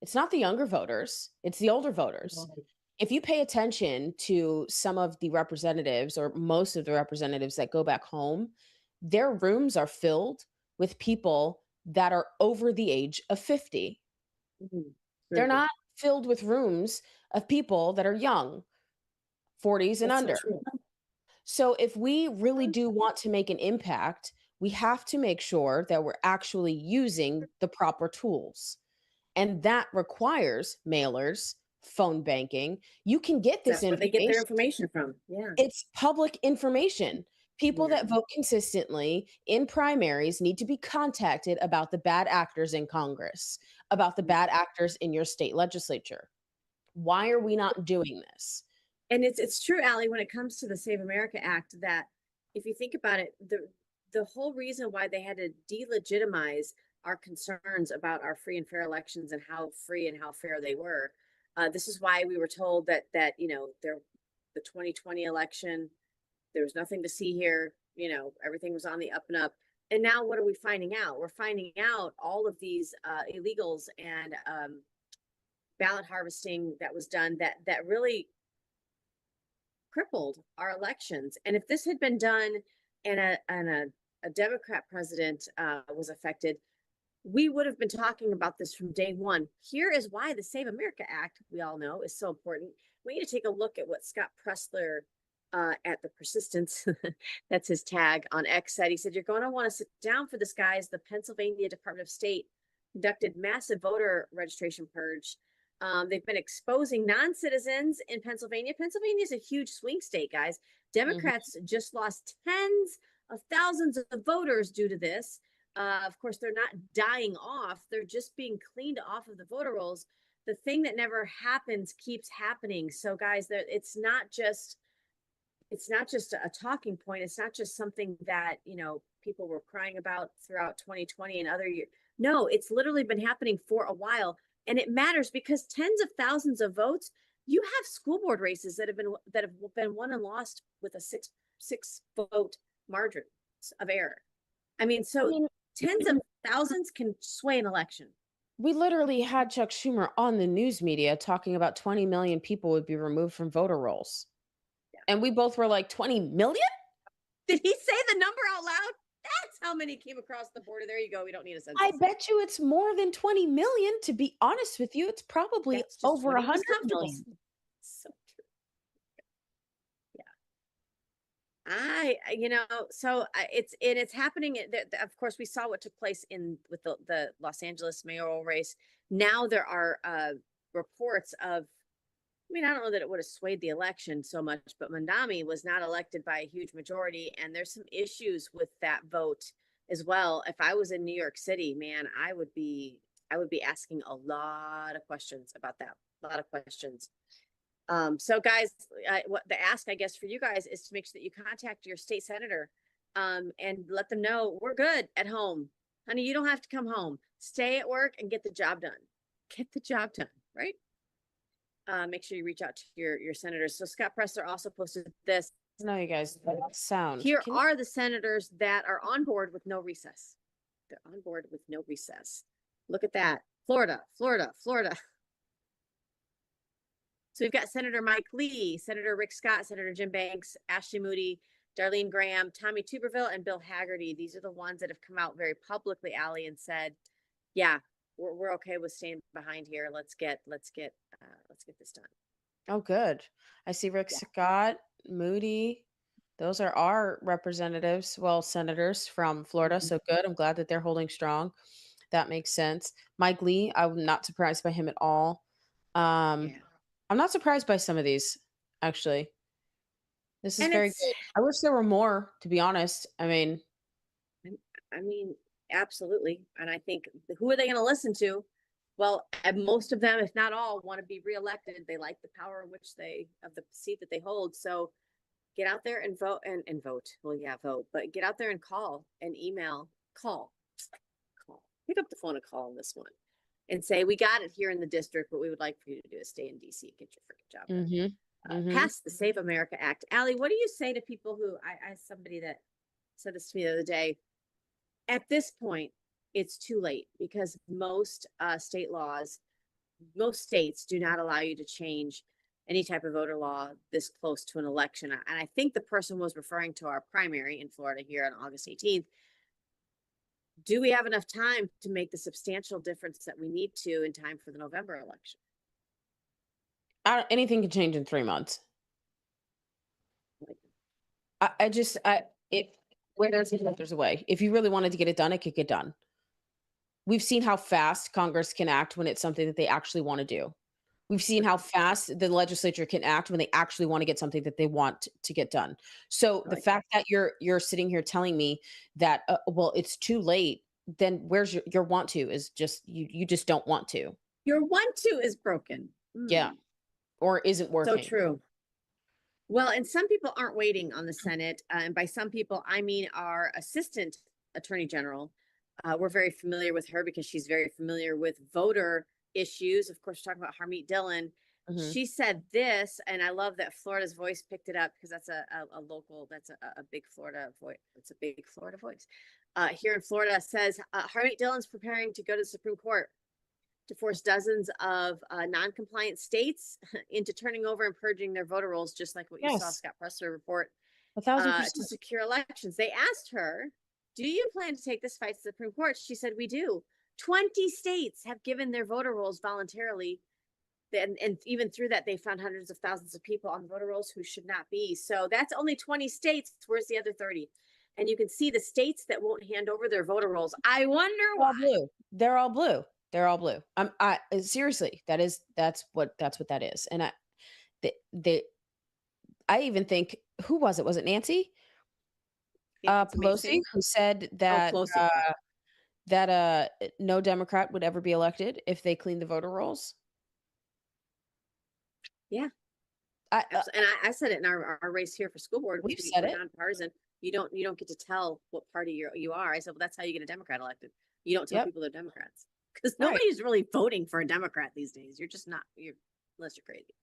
It's not the younger voters, it's the older voters. If you pay attention to some of the representatives or most of the representatives that go back home, their rooms are filled with people that are over the age of 50. Mhm. They're Very good. not filled with rooms of people that are young, 40s and That's so under. true. So if we really do want to make an impact, we have to make sure that we're actually using the proper tools. And that requires mailers, phone banking. You can get this That's where they get their information. information from. Yeah. It's public information. People Yeah. that vote consistently in primaries need to be contacted about the bad actors in Congress, about the bad actors in your state legislature. Why are we not doing this? And it's true, Allie, when it comes to the Save America Act, that if you think about it, the whole reason why they had to delegitimize our concerns about our free and fair elections and how free and how fair they were. This is why we were told that the 2020 election, there was nothing to see here. Everything was on the up and up. And now what are we finding out? We're finding out all of these illegals and ballot harvesting that was done that really crippled our elections. And if this had been done and a Democrat president was affected, we would have been talking about this from day one. Here is why the Save America Act, we all know, is so important. We need to take a look at what Scott Pressler at the Persistence, that's his tag on X, said. He said, "You're going to want to sit down for this, guys. The Pennsylvania Department of State conducted massive voter registration purge. They've been exposing non-citizens in Pennsylvania. Pennsylvania is a huge swing state, guys. Mhm. Democrats just lost tens of thousands of voters due to this. Of course, they're not dying off. They're just being cleaned off of the voter rolls. The thing that never happens keeps happening. So, guys, it's not just a talking point. It's not just something that people were crying about throughout 2020 and other years. No, it's literally been happening for a while, and it matters because tens of thousands of votes. You have school board races that have been won and lost with a six vote margin of error. I mean, I so mean, tens of thousands can sway an election. we literally had Chuck Schumer on the news media talking about 20 million people would be removed from voter rolls. Yeah. And we both were like, 20 million? Did he say the number out loud? That's how many came across the border. There you go. We don't need a census. I bet you it's more than 20 million. To be honest with you, it's probably That's just over what he was 100 comfortable. million. So true. It's happening. Of course, we saw what took place with the Los Angeles mayoral race. Now there are reports of. I mean, I don't know that it would have swayed the election so much, but Mandami was not elected by a huge majority, and there's some issues with that vote as well. If I was in New York City, man, I would be asking a lot of questions about that. A lot of questions. So guys, what the ask, I guess, for you guys is to make sure that you contact your state senator and let them know we're good at home. Honey, you don't have to come home. Stay at work and get the job done. Get the job done, right? Make sure you reach out to your senators. So Scott Presser also posted this. No, you guys, sound. Here are the senators that are on board with no recess. They're on board with no recess. Look at that. Florida. So we've got Senator Mike Lee, Senator Rick Scott, Senator Jim Banks, Ashley Moody, Darlene Graham, Tommy Tuberville, and Bill Haggerty. These are the ones that have come out very publicly, Allie, and said, yeah, we're okay with staying behind here. Let's get this done. Oh, good. I see Rick Scott, Moody. Those are our representatives, well, senators from Florida. So good. I'm glad that they're holding strong. That makes sense. Mike Lee, I'm not surprised by him at all. I'm not surprised by some of these, actually. This is very good. I wish there were more, to be honest. I mean, absolutely. And I think who are they going to listen to? Well, most of them, if not all, want to be reelected. They like the power of the seat that they hold. So get out there and vote and vote. Well, yeah, vote, but get out there and call and email, call, pick up the phone and call on this one and say, we got it here in the district. What we would like for you to do is stay in DC and get your freaking job done. Pass the Save America Act. Allie, what do you say to people who, I somebody that said this to me the other day, at this point, it's too late because most states do not allow you to change any type of voter law this close to an election. And I think the person was referring to our primary in Florida here on August 18th. Do we have enough time to make the substantial difference that we need to in time for the November election? Anything can change in 3 months. Where there's a way. If you really wanted to get it done, it could get done. We've seen how fast Congress can act when it's something that they actually want to do. We've seen how fast the legislature can act when they actually want to get something that they want to get done. So the fact that you're sitting here telling me that, well, it's too late, then where's your want to is just, you just don't want to. Your want to is broken. Yeah. Or isn't working. So true. Well, and some people aren't waiting on the Senate. And by some people, I mean our Assistant Attorney General. We're very familiar with her because she's very familiar with voter issues. Of course, we're talking about Harmeet Dillon. She said this, and I love that Florida's Voice picked it up because that's a local, that's a big Florida voice. It's a big Florida voice. Here in Florida says, Harmeet Dillon's preparing to go to the Supreme Court to force dozens of non-compliant states into turning over and purging their voter rolls, just like what you saw Scott Presser report 1,000%. to secure elections. They asked her, do you plan to take this fight to the Supreme Court? She said, we do. 20 states have given their voter rolls voluntarily. And even through that, they found hundreds of thousands of people on voter rolls who should not be. So that's only 20 states. Where's the other 30? And you can see the states that won't hand over their voter rolls. I wonder why. They're all blue. They're all blue. Seriously, that's what that is. And I even think, who was it? Was it Nancy Pelosi who said that no Democrat would ever be elected if they cleaned the voter rolls? Yeah. I said it in our race here for school board. We've said it. Nonpartisan. You don't get to tell what party you are. I said, well, that's how you get a Democrat elected. You don't tell people they're Democrats because nobody's really voting for a Democrat these days. You're just not. Unless you're crazy.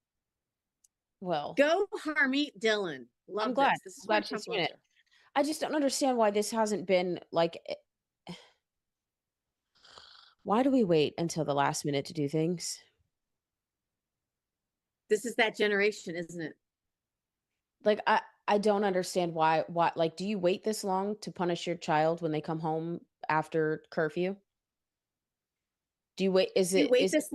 Well, go Harmeet Dillon. I'm glad. This is glad she's doing it. I just don't understand why this hasn't been like. Why do we wait until the last minute to do things? This is that generation, isn't it? Like I don't understand why like, do you wait this long to punish your child when they come home after curfew? Do you wait is You it wait is this.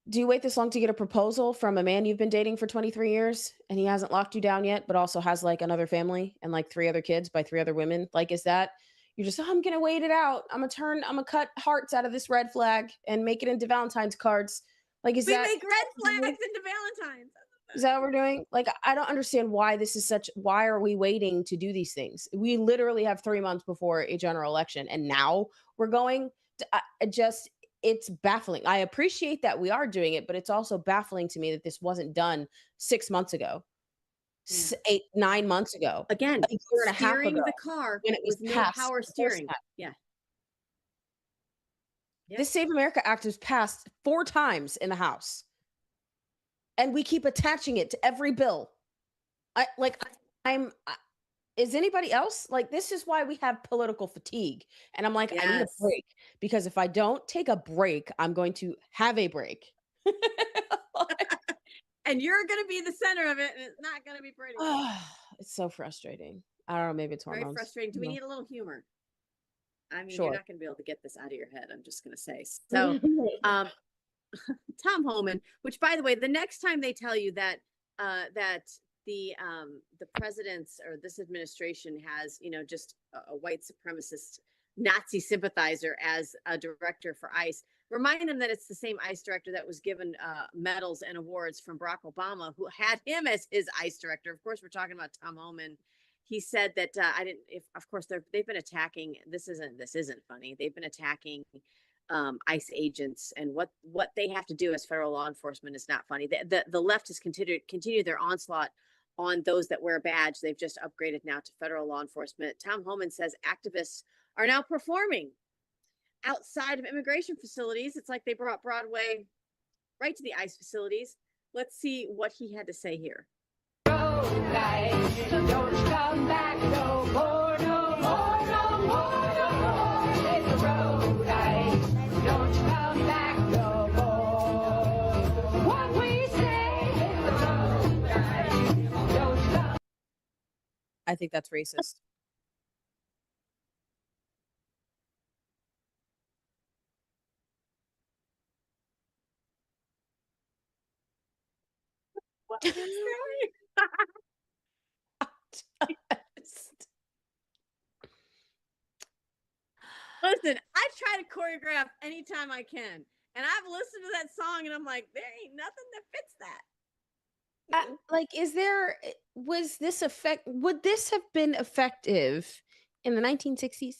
do you wait this long to get a proposal from a man you've been dating for 23 years and he hasn't locked you down yet, but also has like another family and like 3 other kids by 3 other women? Like, is that you're just, "Oh, I'm gonna wait it out. I'm gonna cut hearts out of this red flag and make it into Valentine's cards." Like, We make red flags into Valentine's. is that what we're doing? Like, I don't understand why this is such why are we waiting to do these things? We literally have 3 months before a general election, and now we're going to I just it's baffling. I appreciate that we are doing it, but it's also baffling to me that this wasn't done 6 months ago, Yeah. 8, 9 months ago, Again, a year and a half steering ago the car when it was with no passed power the first steering. time. Yeah. Yep. This Save America Act was passed 4 times in the House, and we keep attaching it to every bill. I like, I is anybody else like this is why we have political fatigue, and I'm like, I need a Yes. break because if I don't take a break, I'm going to have a break. And you're going to be the center of it, and it's not going to be pretty. It's so frustrating. I don't know, maybe it's Very hormones. frustrating. Do we No. need a little humor? I mean, Sure. you're not going to be able to get this out of your head. I'm just going to say. So, Tom Homan, which by the way, the next time they tell you that that the president's or this administration has, you know, just a white supremacist Nazi sympathizer as a director for ICE, remind them that it's the same ICE director that was given medals and awards from Barack Obama, who had him as his ICE director. Of course, we're talking about Tom Homan. He said that I didn't. If of course they've been attacking. This isn't funny. They've been attacking ICE agents, and what they have to do as federal law enforcement is not funny. The left has continued their onslaught on those that wear a badge. They've just upgraded now to federal law enforcement. Tom Homan says activists are now performing outside of immigration facilities. It's like they brought Broadway right to the ICE facilities. Let's see what he had to say here. Don't come back no more, no more, no more, no more. It's the road light. Don't come back no more. What we say is the road light. Don't come. I think that's racist. What did he say? Listen, I try to choreograph anytime I can. And I've listened to that song and I'm like, there ain't nothing that fits that. Like, would this have been effective in the 1960s?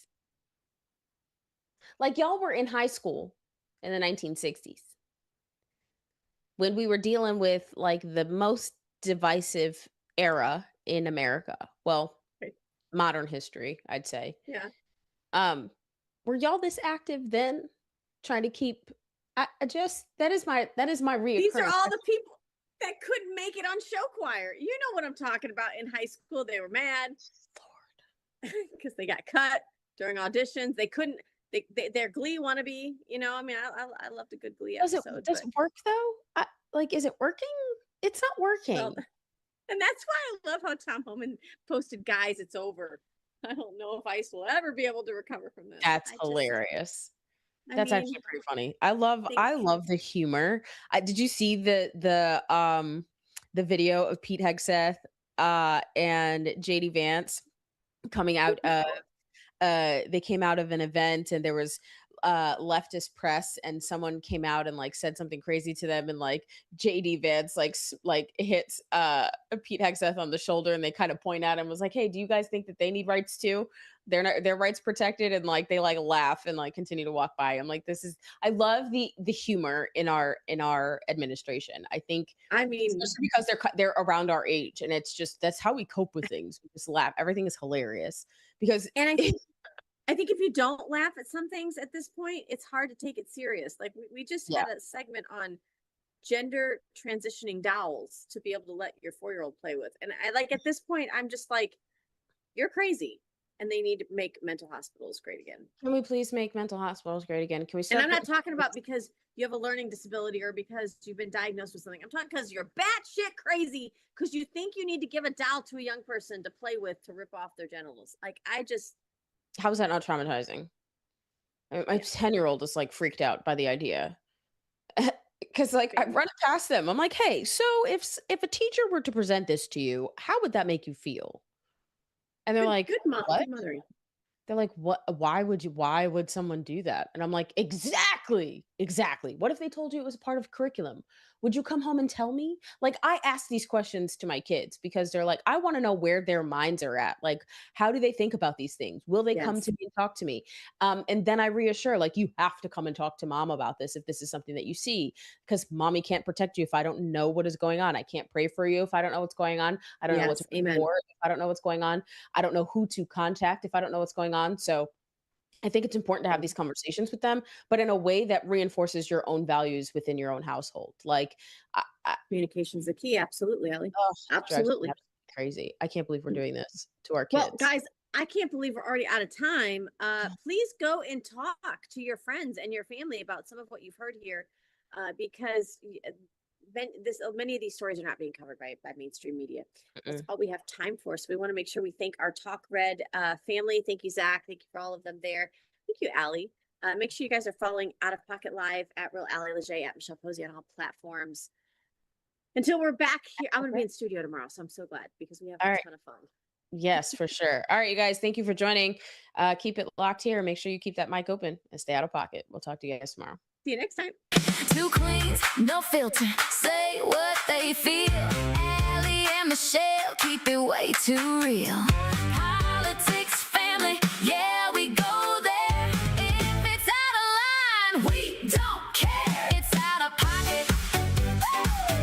Like, y'all were in high school in the 1960s when we were dealing with like the most divisive era in America. Well, Right. modern history, I'd say. Yeah. Were y'all this active then, trying to keep? I just that is my reoccurring. These are all the people that couldn't make it on show choir. You know what I'm talking about. In high school, they were mad because they got cut during auditions. They couldn't. They're Glee wannabe. You know, I mean, I loved a good Glee episode. Does it work though? Like, is it working? It's not working. Well, and that's why I love how Tom Homan posted, "Guys, it's over." I don't know if ICE will ever be able to recover from this. That's hilarious. I That's mean, actually pretty funny. I love the humor. Did you see the video of Pete Hegseth and JD Vance coming out of they came out of an event and there was leftist press and someone came out and like said something crazy to them and like JD Vance like hits Pete Hegseth on the shoulder and they kind of point at him was like, hey, do you guys think that they need rights too? They're not, their rights protected, and like they like laugh and like continue to walk by. I'm like, I love the humor in our administration. I mean, especially because they're around our age and it's just that's how we cope with things. We just laugh. Everything is hilarious because I think if you don't laugh at some things at this point, it's hard to take it serious. Like we just had a segment on gender transitioning dolls to be able to let your 4-year-old play with. And I like at this point, I'm just like, you're crazy. and they need to make mental hospitals great again. Can we please make mental hospitals great again? Can we And start I'm not putting- talking about because you have a learning disability or because you've been diagnosed with something. I'm talking because you're batshit crazy because you think you need to give a doll to a young person to play with to rip off their genitals. Like, I just, how is that not traumatizing? My 10-year-old is like freaked out by the idea. Because like I run it past them. I'm like, hey, so if a teacher were to present this to you, how would that make you feel? And they're like, good what? mothering. They're like, what? Why would someone do that? And I'm like, exactly. What if they told you it was a part of curriculum? Would you come home and tell me? Like, I ask these questions to my kids because they're like, I want to know where their minds are at. Like, how do they think about these things? Will they come Yes. to me and talk to me? And then I reassure, like, you have to come and talk to mom about this if this is something that you see, because mommy can't protect you if I don't know what is going on. I can't pray for you if I don't know what's going on. I don't know what to pray Amen. for if I don't know what's going on. I don't know who to contact if I don't know what's going on. So I think it's important to have these conversations with them, but in a way that reinforces your own values within your own household. Like, Communication is the key. Absolutely, Ellie. oh, it drives me Absolutely. crazy. I can't believe we're doing this to our kids. Well, guys, I can't believe we're already out of time. Please go and talk to your friends and your family about some of what you've heard here, because many of these stories are not being covered by mainstream media. That's all we have time for. So we want to make sure we thank our Talk Red family. Thank you, Zach. Thank you for all of them there. Thank you, Allie. Make sure you guys are following Out of Pocket Live at Real Allie Leger, at Michelle Posey on all platforms. Until we're back here, I'm going to be in studio tomorrow, so I'm so glad because we have a ton of fun. Yes, for sure. All right, you guys, thank you for joining. Keep it locked here. Make sure you keep that mic open and stay out of pocket. We'll talk to you guys tomorrow. See you next time. Two queens, no filter. Say what they feel. Allie and Michelle keep it way too real.